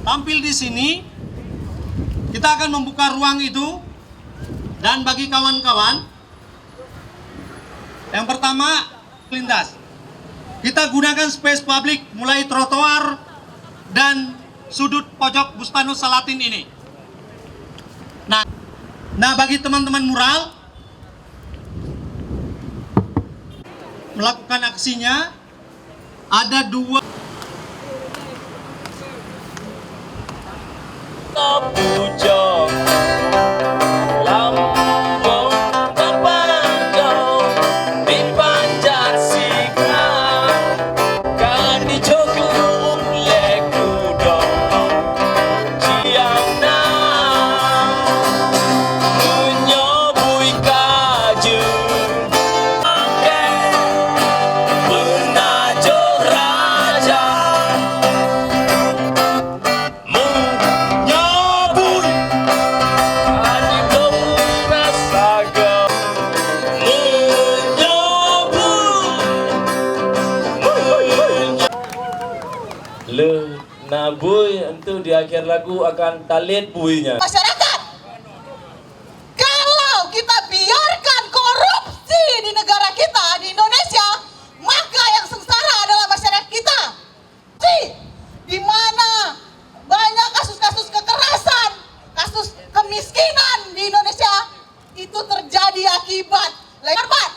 tampil di sini, kita akan membuka ruang itu. Dan bagi kawan-kawan, yang pertama lintas, kita gunakan space publik mulai trotoar dan sudut pojok Bustanus Salatin ini. Nah bagi teman-teman mural melakukan aksinya, ada dua pucuk lambung terpanjang dipanjat sikap kan dicukup lekudo ciana menyobui kaju menajuk raja le nabui itu di akhir lagu akan talit buinya. Masyarakat, kalau kita biarkan korupsi di negara kita, di Indonesia, maka yang sengsara adalah masyarakat kita. Di mana banyak kasus-kasus kekerasan, kasus kemiskinan di Indonesia itu terjadi akibat korban.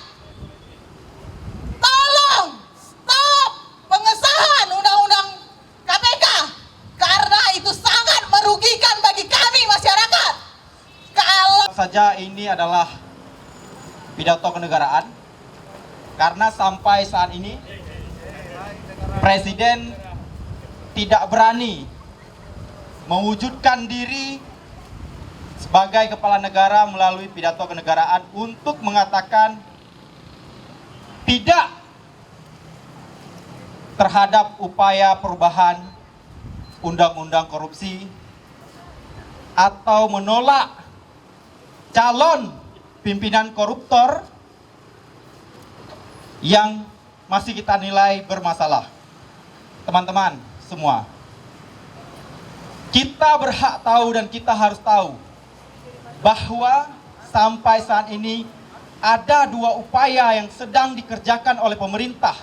Tolong stop pengesahan undang-undang KPK karena itu sangat merugikan bagi kami masyarakat. Kalau saja ini adalah pidato kenegaraan, karena sampai saat ini Presiden tidak berani mewujudkan diri sebagai kepala negara melalui pidato kenegaraan untuk mengatakan tidak terhadap upaya perubahan undang-undang korupsi atau menolak calon pimpinan koruptor yang masih kita nilai bermasalah. Teman-teman semua, kita berhak tahu dan kita harus tahu bahwa sampai saat ini ada dua upaya yang sedang dikerjakan oleh pemerintah,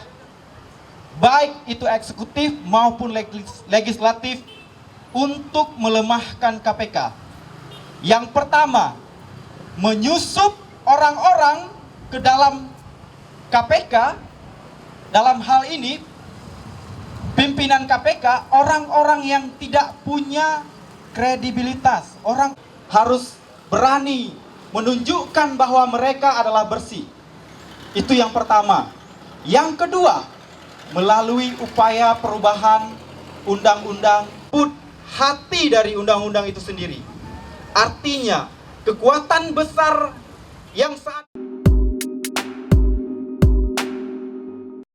baik itu eksekutif maupun legislatif, untuk melemahkan KPK. Yang pertama, menyusup orang-orang ke dalam KPK. Dalam hal ini pimpinan KPK orang-orang yang tidak punya kredibilitas. Orang harus berani menunjukkan bahwa mereka adalah bersih. Itu yang pertama. Yang kedua, melalui upaya perubahan undang-undang, put hati dari undang-undang itu sendiri. Artinya, kekuatan besar yang saat